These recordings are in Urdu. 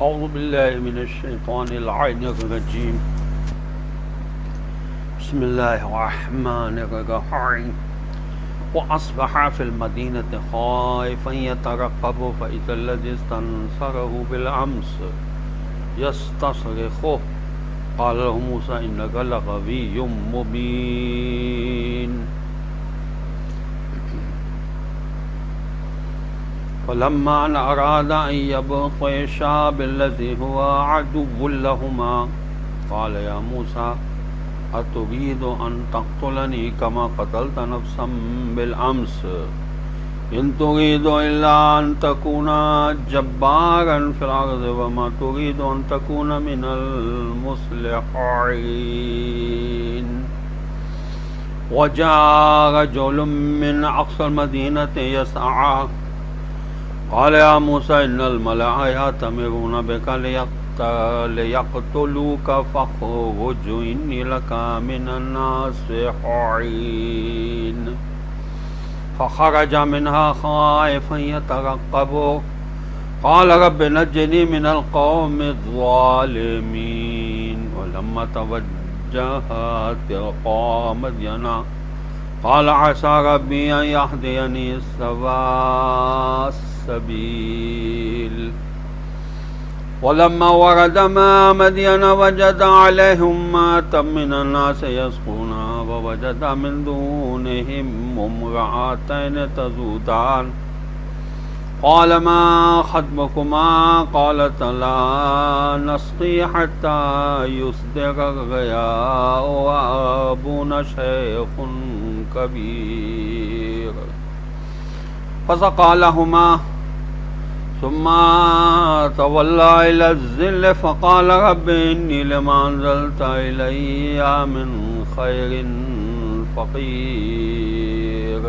أعوذ بالله من الشيطان اللعين الرجيم. بسم الله الرحمن الرحيم. وأصبح في المدينة خائفا يترقب فإذا الذي استنصره بالأمس يستصرخه قال له موسى إنك لغوي مبين. فلما أن أراد أن يبطشا بالذي هو عدو لهما قال يا موسى أتريد أن تقتلني كما قتلت نفسا بالأمس إن تريد إلا أن تكون جبارا في الأرض وما تريد أن تكون من المصلحين. وجاء رجل من أقصى المدينة يسعى قال يا موسى إن الملأ يأتمرون بك ليقتلوك فاخرج إني لك من الناصحين. فخرج منها خائفا يترقب قال رب نجني من القوم الظالمين. ولما توجه تلقاء مدين قال عسى ربي أن يهديني سواء السبيل. ولما ورد ماء مدين وجد عليه أمة من الناس يسقون ووجد من دونهم امرأتين تذودان قال ما خطبكما قالت لا نسقي حتى يصدر الرعاء وأبونا شيخ كبير. فسقى لهما ثم تولى إلى الظل فقال رب إني لما أنزلت إلي من خير فقير.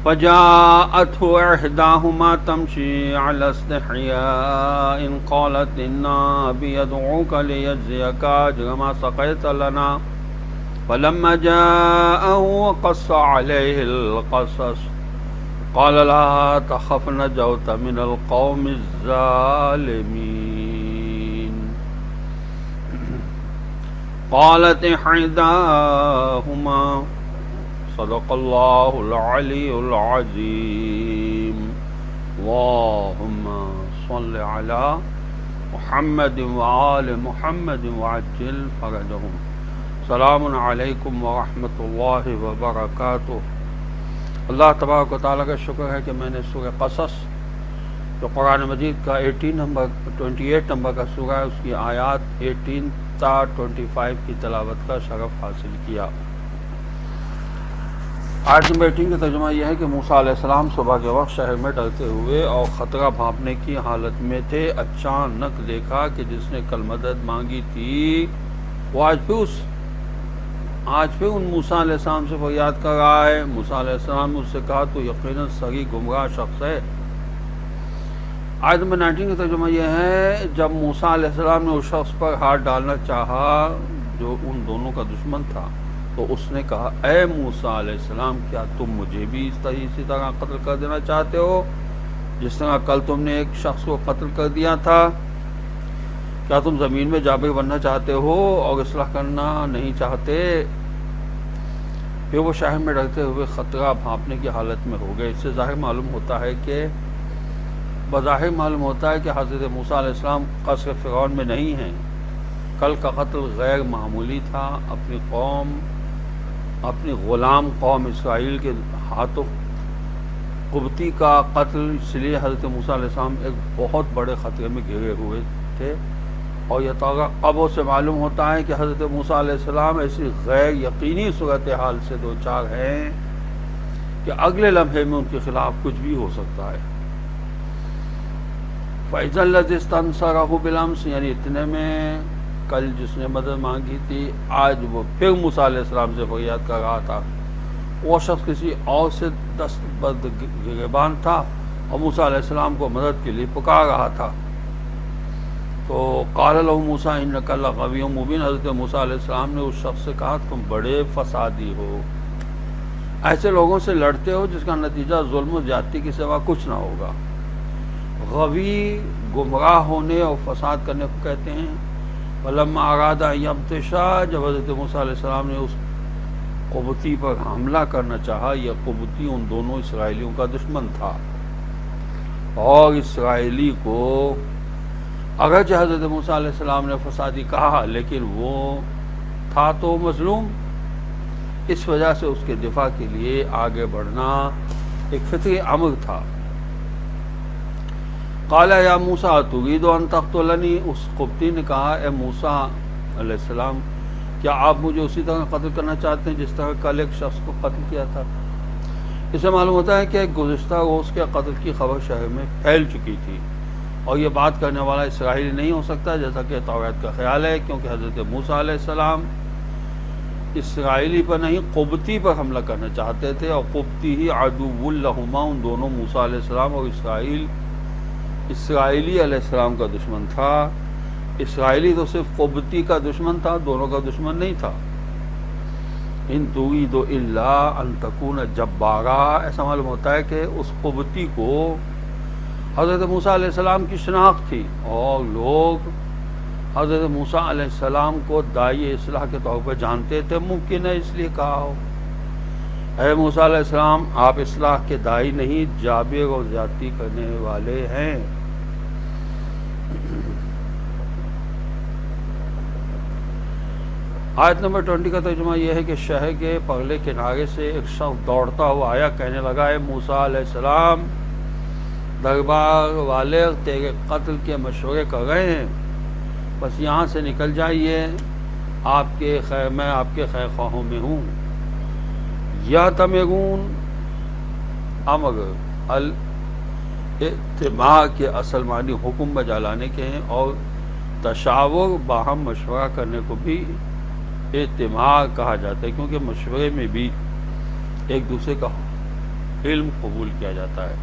فجاءته إحداهما تمشي على استحياء قالت إن أبي يدعوك ليجزيك أجر ما سقيت لنا. فلما جاءه وقص عليه القصص قال لا تخف نجوت من القوم الظالمين. قالت إحداهما صدق الله العلي العظيم. اللهم صل على محمد وآل محمد وعجل فرجهم. السلام علیکم ورحمۃ اللہ وبرکاتہ. اللہ تبارک و تعالیٰ کا شکر ہے کہ میں نے سورہ قصص جو قرآن مجید کا 28 نمبر کا سورہ ہے اس کی آیات 18 تا 25 کی تلاوت کا شرف حاصل کیا. آیت نمبر 18 کا ترجمہ یہ ہے کہ موسیٰ علیہ السلام صبح کے وقت شہر میں ڈرتے ہوئے اور خطرہ بھانپنے کی حالت میں تھے. اچانک دیکھا کہ جس نے کل مدد مانگی تھی وہ آج پھر ان موسیٰ علیہ السلام سے فریاد کر رہا ہے. موسیٰ علیہ السلام نے اس سے کہا تو یقیناً سری گمراہ شخص ہے. آیت نمبر 19 کا ترجمہ یہ ہے جب موسیٰ علیہ السلام نے اس شخص پر ہاتھ ڈالنا چاہا جو ان دونوں کا دشمن تھا تو اس نے کہا اے موسیٰ علیہ السلام کیا تم مجھے بھی اسی طرح قتل کر دینا چاہتے ہو جس طرح کل تم نے ایک شخص کو قتل کر دیا تھا؟ کیا تم زمین میں جابر بننا چاہتے ہو اور اصلاح کرنا نہیں چاہتے؟ پھر وہ شہر میں ڈرتے ہوئے خطرہ بھانپنے کی حالت میں ہو گئے. اس سے بظاہر معلوم ہوتا ہے کہ حضرت موسیٰ علیہ السلام قصر فرعون میں نہیں ہیں. کل کا قتل غیر معمولی تھا. اپنی غلام قوم اسرائیل کے ہاتھوں قبطی کا قتل. اس لیے حضرت موسیٰ علیہ السلام ایک بہت بڑے خطرے میں گھرے ہوئے تھے. اور یہ قبوں سے معلوم ہوتا ہے کہ حضرت موسیٰ علیہ السلام ایسی غیر یقینی صورتحال سے دوچار ہیں کہ اگلے لمحے میں ان کے خلاف کچھ بھی ہو سکتا ہے. فَإِذَا الَّذِي اسْتَنصَرَهُ بِالْأَمْسِ یعنی اتنے میں کل جس نے مدد مانگی تھی آج وہ پھر موسیٰ علیہ السلام سے فریاد کر رہا تھا. وہ شخص کسی اور سے دستبرد گریبان تھا اور موسیٰ علیہ السلام کو مدد کے لیے پکار رہا تھا. تو قال له موسیٰ انک لغوی مبین. حضرت موسیٰ علیہ السلام نے اس شخص سے کہا تم بڑے فسادی ہو، ایسے لوگوں سے لڑتے ہو جس کا نتیجہ ظلم و زیادتی کے سوا کچھ نہ ہوگا. غوی گمراہ ہونے اور فساد کرنے کو کہتے ہیں۔ فلما اراد ان یبطشا، جب حضرت موسیٰ علیہ السلام نے اس قبطی پر حملہ کرنا چاہا، یہ قبطی ان دونوں اسرائیلیوں کا دشمن تھا، اور اسرائیلی کو اگرچہ حضرت موسیٰ علیہ السلام نے فسادی کہا لیکن وہ تھا تو مظلوم، اس وجہ سے اس کے دفاع کے لیے آگے بڑھنا ایک فطری امر تھا۔ قال یا موسیٰ ترید ان تقتلنی، اس قبطی نے کہا اے موسیٰ علیہ السلام کیا آپ مجھے اسی طرح قتل کرنا چاہتے ہیں جس طرح کل ایک شخص کو قتل کیا تھا؟ اس سے معلوم ہوتا ہے کہ گزشتہ روز کے قتل کی خبر شہر میں پھیل چکی تھی، اور یہ بات کرنے والا اسرائیلی نہیں ہو سکتا جیسا کہ توریت کا خیال ہے، کیونکہ حضرت موسیٰ علیہ السلام اسرائیلی پر نہیں قبطی پر حملہ کرنا چاہتے تھے، اور قبطی ہی عدو لہما، ان دونوں موسیٰ علیہ السلام اور اسرائیلی علیہ السلام کا دشمن تھا۔ اسرائیلی تو صرف قبطی کا دشمن تھا، دونوں کا دشمن نہیں تھا۔ ان ترید الا ان تکون جبارا، ایسا معلوم ہوتا ہے کہ اس قبطی کو حضرت موسیٰ علیہ السلام کی شناخت تھی، اور لوگ حضرت موسیٰ علیہ السلام کو داعی اصلاح کے طور پر جانتے تھے، ممکن ہے اس لیے کہا ہو اے موسیٰ علیہ السلام آپ اصلاح کے داعی نہیں، جابر اور زیادتی کرنے والے ہیں۔ آیت نمبر 20 کا ترجمہ یہ ہے کہ شہر کے پرلے کنارے سے ایک شخص دوڑتا ہوا آیا، کہنے لگا اے موسیٰ علیہ السلام دربار والے تیرے قتل کے مشورے کر رہے ہیں، بس یہاں سے نکل جائیے، میں آپ کے خیر خواہوں میں ہوں۔ یا تمرون امر الاجتماع کے اصل معنی حکم بجا لانے کے ہیں، اور تشاور باہم مشورہ کرنے کو بھی اجتماع کہا جاتا ہے، کیونکہ مشورے میں بھی ایک دوسرے کا علم قبول کیا جاتا ہے۔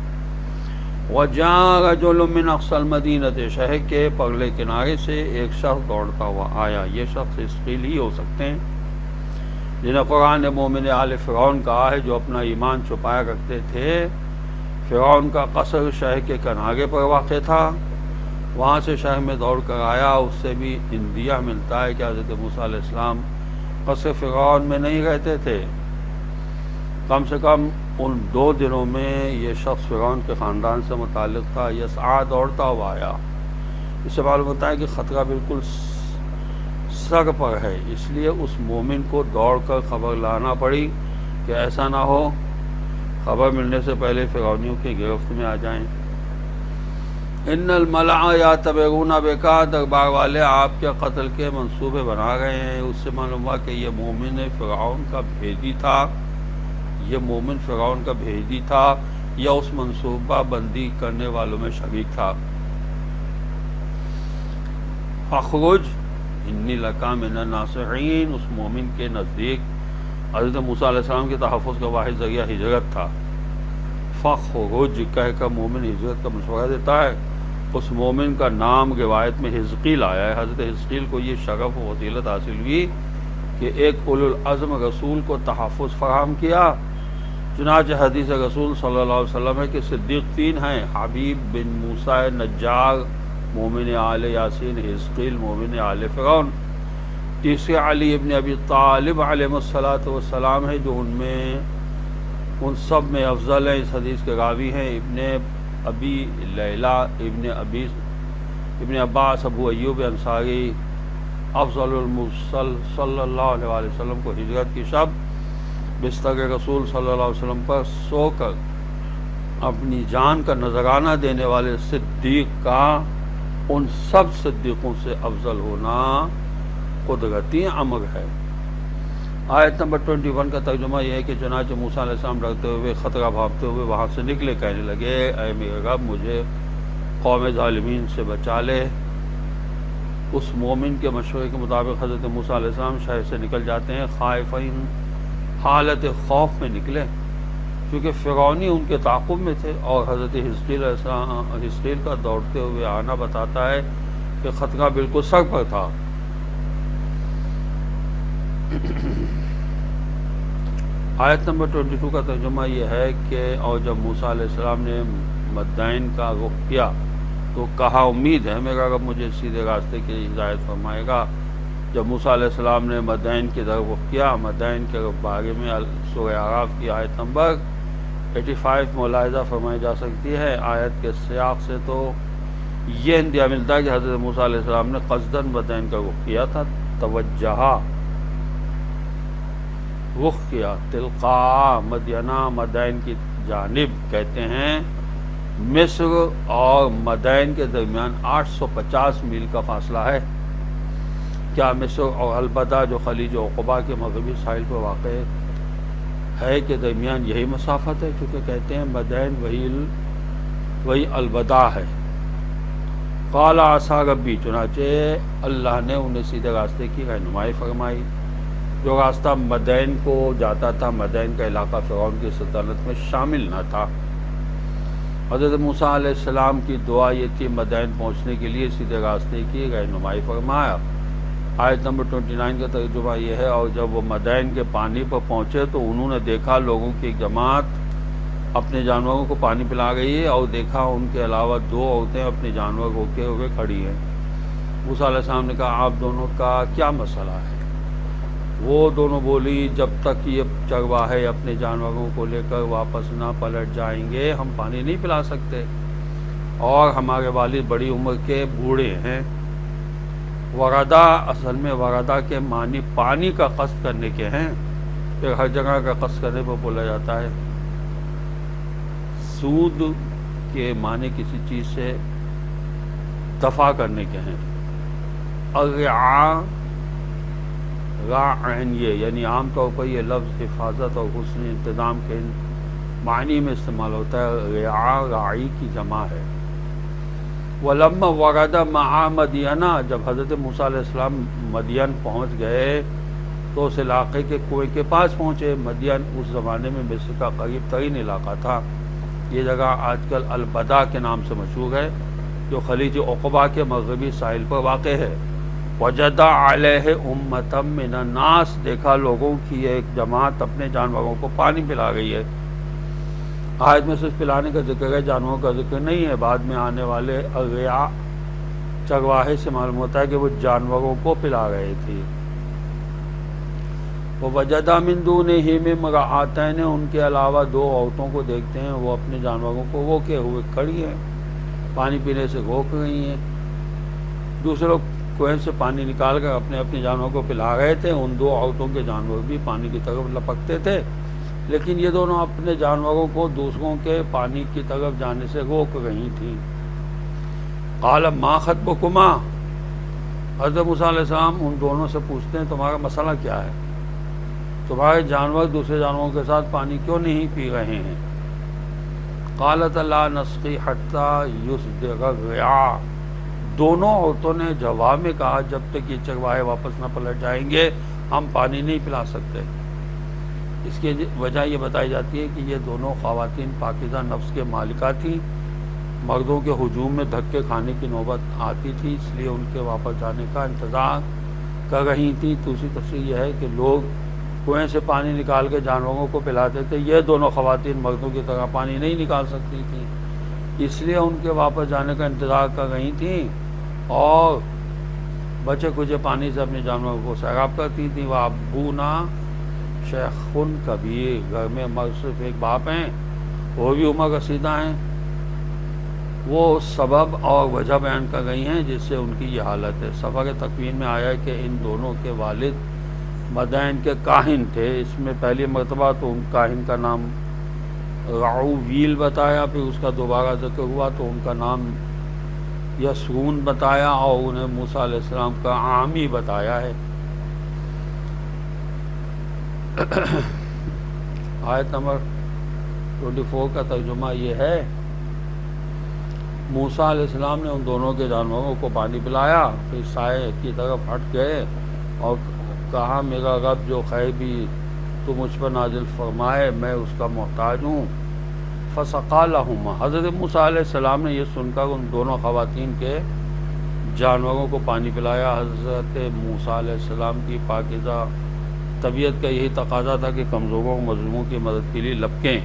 وَجَاءَ رَجُلٌ مِّنْ أَقْصَى الْمَدِينَةِ، شہر کے پرلے کنارے سے ایک شخص دوڑتا ہوا آیا، یہ شخص حزقیل ہی ہو سکتے ہیں جنہیں قرآن نے مومن آل فرعون کہا ہے، جو اپنا ایمان چھپایا رکھتے تھے۔ فرعون کا قصر شہر کے کنارے پر واقع تھا، وہاں سے شہر میں دوڑ کر آیا۔ اس سے بھی اندیہ ملتا ہے کہ حضرت موسیٰ علیہ السلام قصر فرعون میں نہیں رہتے تھے، کم سے کم ان 2 دنوں میں یہ شخص فرعون کے خاندان سے متعلق تھا۔ یسعیٰ دوڑتا ہوا آیا، اس سے معلوم ہوتا ہے کہ خطرہ بالکل سر پر ہے، اس لیے اس مومن کو دوڑ کر خبر لانا پڑی کہ ایسا نہ ہو خبر ملنے سے پہلے فرعونیوں کی گرفت میں آ جائیں۔ ان الملأ یعتبرون بک، دربار والے آپ کے قتل کے منصوبے بنا رہے ہیں۔ اس سے معلوم ہوا کہ یہ مومن فرعون کا بھیدی تھا، یہ مومن فرعون کا بھیدی تھا یا اس منصوبہ بندی کرنے والوں میں شریک تھا۔ فاخرج انی لک من الناصحین، اس مومن کے نزدیک حضرت موسیٰ علیہ السلام کے تحفظ کا واحد ذریعہ ہجرت تھا۔ فاخرج کہہ کر مومن ہجرت کا مشورہ دیتا ہے۔ اس مومن کا نام روایت میں حزقیل آیا ہے۔ حضرت حزقیل کو یہ شرف و فضیلت حاصل ہوئی کہ ایک اولو العزم رسول کو تحفظ فراہم کیا۔ چنانچہ حدیث رسول صلی اللہ علیہ وسلم ہے کہ صدیق 3 ہیں، حبیب بن موسیٰ نجار مومن آل یاسین، حزقیل مومن آل فرعون، تیسرے علی ابن ابی طالب علیہ الصلاۃ والسلام ہے جو ان سب میں افضل ہیں۔ اس حدیث کے راوی ہیں ابن ابی لیلہ، ابن عباس، ابو ایوب انصاری۔ افضل المرسل صلی اللہ علیہ وسلم کو ہجرت کی شب بستر رسول صلی اللہ علیہ وسلم پر سو کر اپنی جان کا نذرانہ دینے والے صدیق کا ان سب صدیقوں سے افضل ہونا قدرتی امر ہے۔ آیت نمبر 21 کا ترجمہ یہ ہے کہ چنانچہ موسیٰ علیہ السلام ڈرتے ہوئے، خطرہ بھانپتے ہوئے وہاں سے نکلے، کہنے لگے اے میرے رب مجھے قوم ظالمین سے بچا لے۔ اس مومن کے مشورے کے مطابق حضرت موسیٰ علیہ السلام شہر سے نکل جاتے ہیں، خائفین، حالت خوف میں نکلے، کیونکہ فرعونی ان کے تعاقب میں تھے، اور حضرت حزقیل کا دوڑتے ہوئے آنا بتاتا ہے کہ خطرہ بالکل سر پر تھا۔ آیت نمبر 22 کا ترجمہ یہ ہے کہ اور جب موسیٰ علیہ السلام نے مدین کا رخ کیا تو کہا امید ہے میرا رب مجھے سیدھے راستے کی ہدایت فرمائے گا۔ جب موسیٰ علیہ السلام نے مدین کی طرف رخ کیا، مدین کے بارے میں سورہ اعراف کی آیت نمبر 85 ملاحظہ فرمائی جا سکتی ہے۔ آیت کے سیاق سے تو یہ اندیہ ملتا ہے کہ حضرت موسیٰ علیہ السلام نے قصداً مدین کا رخ کیا تھا، توجہ رخ کیا تلقاء مدینہ، مدین کی جانب۔ کہتے ہیں مصر اور مدین کے درمیان 850 میل کا فاصلہ ہے۔ کیا مصر اور البدہ جو خلیج عقبہ کے مغربی ساحل پر واقع ہے کے درمیان یہی مسافت ہے؟ چونکہ کہتے ہیں مدین وہی البدہ ہے۔ قال عسیٰ ربی، چنانچہ اللہ نے انہیں سیدھے راستے کی رہنمائی فرمائی۔ جو راستہ مدین کو جاتا تھا، مدین کا علاقہ فرعون کی سلطنت میں شامل نہ تھا۔ حضرت موسیٰ علیہ السلام کی دعا یہ تھی مدین پہنچنے کے لیے سیدھے راستے کی رہنمائی فرمایا۔ آیت نمبر 29 کا ترجمہ یہ ہے، اور جب وہ مدین کے پانی پر پہنچے تو انہوں نے دیکھا لوگوں کی ایک جماعت اپنے جانوروں کو پانی پلا رہی ہے، اور دیکھا ان کے علاوہ 2 عورتیں اپنے جانور روکے ہوئے کھڑی ہیں۔ موسیٰ علیہ السلام نے کہا آپ دونوں کا کیا مسئلہ ہے؟ وہ دونوں بولی جب تک یہ چرواہے اپنے جانوروں کو لے کر واپس نہ پلٹ جائیں گے ہم پانی نہیں پلا سکتے، اور ہمارے والد بڑی عمر کے بوڑھے ہیں۔ وردہ اصل میں وردہ کے معنی پانی کا قصد کرنے کے ہیں، پھر ہر جگہ کا قصد کرنے پر بولا جاتا ہے۔ سود کے معنی کسی چیز سے دفع کرنے کے ہیں۔ الرعاء راعن، یہ یعنی عام طور پر یہ لفظ حفاظت اور حسن انتظام کے معنی میں استعمال ہوتا ہے۔ رعاء راعی کی جمع ہے۔ وَلَمَّا وَرَدَ مَعَ مَدْيَنَ، جب حضرت موسیٰ علیہ السلام مدین پہنچ گئے تو اس علاقے کے کنویں کے پاس پہنچے۔ مدین اس زمانے میں مصر کا قریب ترین علاقہ تھا۔ یہ جگہ آج کل البدہ کے نام سے مشہور ہے، جو خلیج عقبہ کے مغربی ساحل پر واقع ہے۔ وجد علیہ امۃ من الناس، دیکھا لوگوں کی ایک جماعت اپنے جانوروں کو پانی پلا رہی ہے۔ آیت میں صرف پلانے کا ذکر ہے، جانوروں کا ذکر نہیں ہے۔ بعد میں آنے والے الرعاء چرواہے سے معلوم ہوتا ہے کہ وہ جانوروں کو پلا رہے تھے۔ وَوَجَدَ مِن دُونِهِمْ امْرَأَتَيْنِ، ان کے علاوہ 2 عورتوں کو دیکھتے ہیں، وہ اپنے جانوروں کو روکے ہوئے کھڑی ہیں، پانی پینے سے روک رہی ہیں۔ دوسرے لوگ کنویں سے پانی نکال کر اپنے اپنے جانوروں کو پلا رہے تھے، ان 2 عورتوں کے جانور بھی پانی کی طرف لپکتے تھے، لیکن یہ دونوں اپنے جانوروں کو دوسروں کے پانی کی طرف جانے سے روک رہی تھیں۔ قال ما خطبکما، حضرت موسیٰ علیہ السلام ان دونوں سے پوچھتے ہیں تمہارا مسئلہ کیا ہے؟ تمہارے جانور دوسرے جانوروں کے ساتھ پانی کیوں نہیں پی رہے ہیں؟ قالت لا نسقی حتی یصدر الرعاء، دونوں عورتوں نے جواب میں کہا جب تک یہ چرواہے واپس نہ پلٹ جائیں گے ہم پانی نہیں پلا سکتے۔ اس کی وجہ یہ بتائی جاتی ہے کہ یہ دونوں خواتین پاکیزہ نفس کے مالکہ تھیں، مردوں کے ہجوم میں دھکے کھانے کی نوبت آتی تھی، اس لیے ان کے واپس جانے کا انتظار کر رہی تھیں۔ دوسری تفسیر یہ ہے کہ لوگ کنویں سے پانی نکال کے جانوروں کو پلاتے تھے، یہ دونوں خواتین مردوں کی طرح پانی نہیں نکال سکتی تھیں، اس لیے ان کے واپس جانے کا انتظار کر رہی تھیں اور بچے کچے پانی سے اپنے جانوروں کو سیراب کرتی تھیں۔ وہ ابونا شیخٌ کبیر، گھر میں مرد صرف ایک باپ ہیں، وہ بھی عمر رسیدہ ہیں۔ وہ سبب اور وجہ بیان کر گئی ہیں جس سے ان کی یہ حالت ہے۔ سفر تکوین میں آیا ہے کہ ان دونوں کے والد مدین کے کاہن تھے۔ اس میں پہلی مرتبہ تو ان کاہن کا نام رعویل بتایا، پھر اس کا دوبارہ ذکر ہوا تو ان کا نام یسرون بتایا، اور انہیں موسیٰ علیہ السلام کا عامی بتایا ہے۔ آیت نمبر 24 کا ترجمہ یہ ہے، موسیٰ علیہ السلام نے ان دونوں کے جانوروں کو پانی پلایا، پھر سائے کی طرف ہٹ گئے اور کہا میرا رب جو خیر بھی تو مجھ پر نازل فرمائے میں اس کا محتاج ہوں۔ فسقى لهما، حضرت موسیٰ علیہ السلام نے یہ سن کر ان دونوں خواتین کے جانوروں کو پانی پلایا۔ حضرت موسیٰ علیہ السلام کی پاکیزہ طبیعت کا یہی تقاضا تھا کہ کمزوروں اور مظلوموں کی مدد کے لیے لپکیں،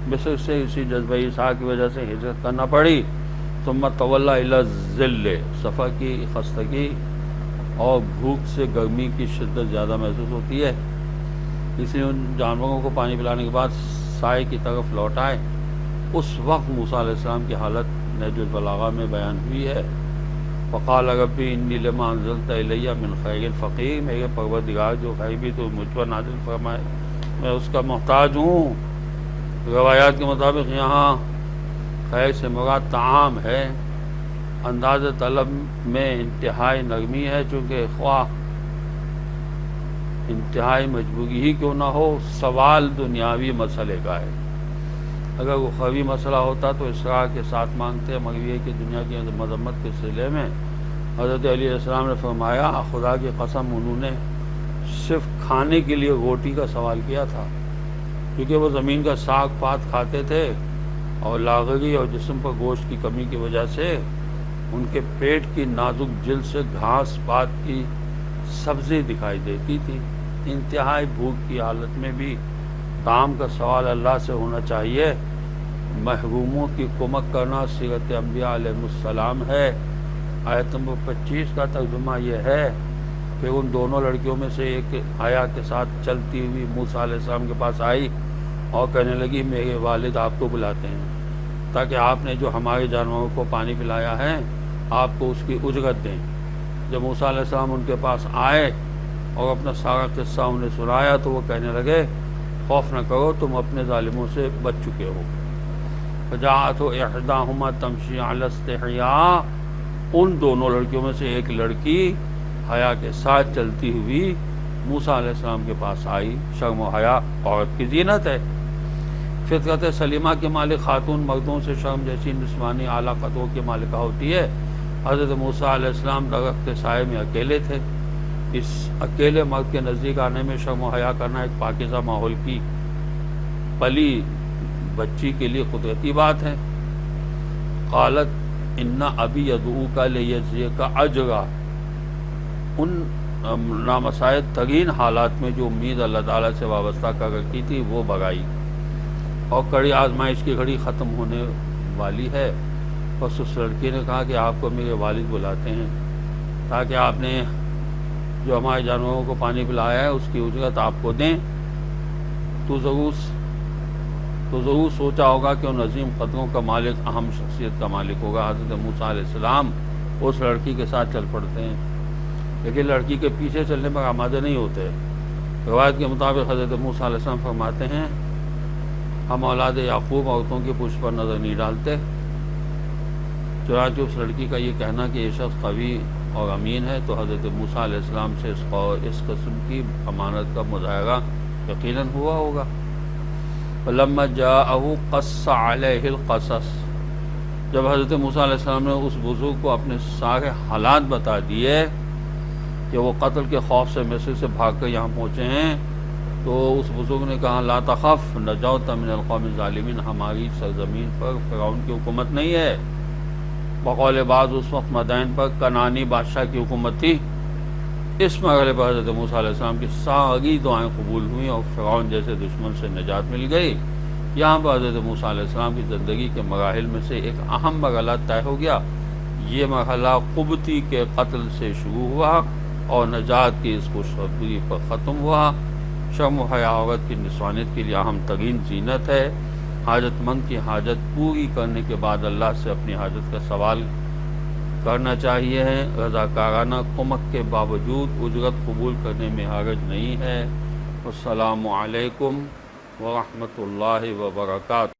مصر سے اسی جذبہ ایثار کی وجہ سے ہجرت کرنا پڑی. ثم تولا الی الذل، سفر کی خستگی اور بھوک سے گرمی کی شدت زیادہ محسوس ہوتی ہے، اس لیے ان جانوروں کو پانی پلانے کے بعد سائے کی طرف لوٹ آئے. اس وقت موسیٰ علیہ السلام کی حالت نہج البلاغہ میں بیان ہوئی ہے. فقال ربی انی لما انزلت الی من خیر فقیر، میرے پروردگار جو خیر بھی تو مجھ پر نازل فرمائے میں اس کا محتاج ہوں. روایات کے مطابق یہاں خیر سے مراد طعام ہے. انداز طلب میں انتہائی نرمی ہے، چونکہ خواہ انتہائی مجبوری ہی کیوں نہ ہو، سوال دنیاوی مسئلے کا ہے. اگر وہ اخروی مسئلہ ہوتا تو اصرار کے ساتھ مانگتے، مگر یہ کہ دنیا کی مذمت کے سلسلے میں حضرت علی علیہ السلام نے فرمایا خدا کی قسم انہوں نے صرف کھانے کے لیے روٹی کا سوال کیا تھا، کیونکہ وہ زمین کا ساگ پات کھاتے تھے اور لاغری اور جسم پر گوشت کی کمی کی وجہ سے ان کے پیٹ کی نازک جلد سے گھاس پات کی سبزی دکھائی دیتی تھی. انتہائی بھوک کی حالت میں بھی طعام کا سوال اللہ سے ہونا چاہیے. محروموں کی کمک کرنا سیرت انبیاء علیہ السلام ہے. آیت نمبر 25 کا ترجمہ یہ ہے کہ ان دونوں لڑکیوں میں سے ایک حیا کے ساتھ چلتی ہوئی موسیٰ علیہ السلام کے پاس آئی اور کہنے لگی میرے والد آپ کو بلاتے ہیں تاکہ آپ نے جو ہمارے جانوروں کو پانی پلایا ہے آپ کو اس کی اجرت دیں. جب موسیٰ علیہ السلام ان کے پاس آئے اور اپنا سارا قصہ انہیں سنایا تو وہ کہنے لگے خوف نہ کرو، تم اپنے ظالموں سے بچ چکے ہو. فجاءت احداہما تمشی علی استحیاء، ان دونوں لڑکیوں میں سے ایک لڑکی حیا کے ساتھ چلتی ہوئی موسیٰ علیہ السلام کے پاس آئی. شرم و حیا عورت کی زینت ہے. فطرت سلیمہ کے مالک خاتون مردوں سے شرم جیسی نسوانی اعلیٰ قدروں کی مالکہ ہوتی ہے. حضرت موسیٰ علیہ السلام درخت سائے میں اکیلے تھے. اس اکیلے مرد کے نزدیک آنے میں شرم و حیا کرنا ایک پاکیزہ ماحول کی پلی بچی کے لیے قدرتی بات ہے. قالت ان ابی یدعوک لیجزیک اجرا، ان نامساعد ترین حالات میں جو امید اللہ تعالیٰ سے وابستہ کر رکھی تھی وہ بھگائی، اور کڑی آزمائش کی گھڑی ختم ہونے والی ہے. بس اس لڑکی نے کہا کہ آپ کو میرے والد بلاتے ہیں تاکہ آپ نے جو ہمارے جانوروں کو پانی پلایا ہے اس کی اجرت آپ کو دیں. تو ضرور سوچا ہوگا کہ ان عظیم قدروں کا مالک اہم شخصیت کا مالک ہوگا. حضرت موسیٰ علیہ السلام اس لڑکی کے ساتھ چل پڑتے ہیں، لیکن لڑکی کے پیچھے چلنے پر آمادہ نہیں ہوتے. روایت کے مطابق حضرت موسیٰ علیہ السلام فرماتے ہیں ہم اولاد یعقوب عورتوں کی پشت پر نظر نہیں ڈالتے. چنانچہ اس لڑکی کا یہ کہنا کہ یہ شخص قوی اور امین ہے تو حضرت موسیٰ علیہ السلام سے اس قسم کی امانت کا مظاہرہ یقیناً ہوا ہوگا. فلما جاءه قص علیہ القصص، جب حضرت موسیٰ علیہ السلام نے اس بزرگ کو اپنے سارے حالات بتا دیے کہ وہ قتل کے خوف سے مصر سے بھاگ کر یہاں پہنچے ہیں، تو اس بزرگ نے کہا لا تخف نجوت من القوم الظالمین، ہماری سرزمین پر فرعون کی حکومت نہیں ہے. بقول بعض اس وقت مدائن پر کنانی بادشاہ کی حکومت تھی. اس مرحلے پر حضرت موسیٰ علیہ السلام کی ساری دعائیں قبول ہوئیں اور فرعون جیسے دشمن سے نجات مل گئی. یہاں پر حضرت موسیٰ علیہ السلام کی زندگی کے مراحل میں سے ایک اہم مرحلہ طے ہو گیا. یہ مرحلہ قبطی کے قتل سے شروع ہوا اور نجات کی اس خوشخبری پر ختم ہوا. شرم و حیا عورت کی نسوانیت کے لیے اہم ترین زینت ہے. حاجت مند کی حاجت پوری کرنے کے بعد اللہ سے اپنی حاجت کا سوال کرنا چاہیے. رضاکارانہ کمک کے باوجود اجرت قبول کرنے میں حرج نہیں ہے. السلام علیکم ورحمۃ اللہ وبرکاتہ.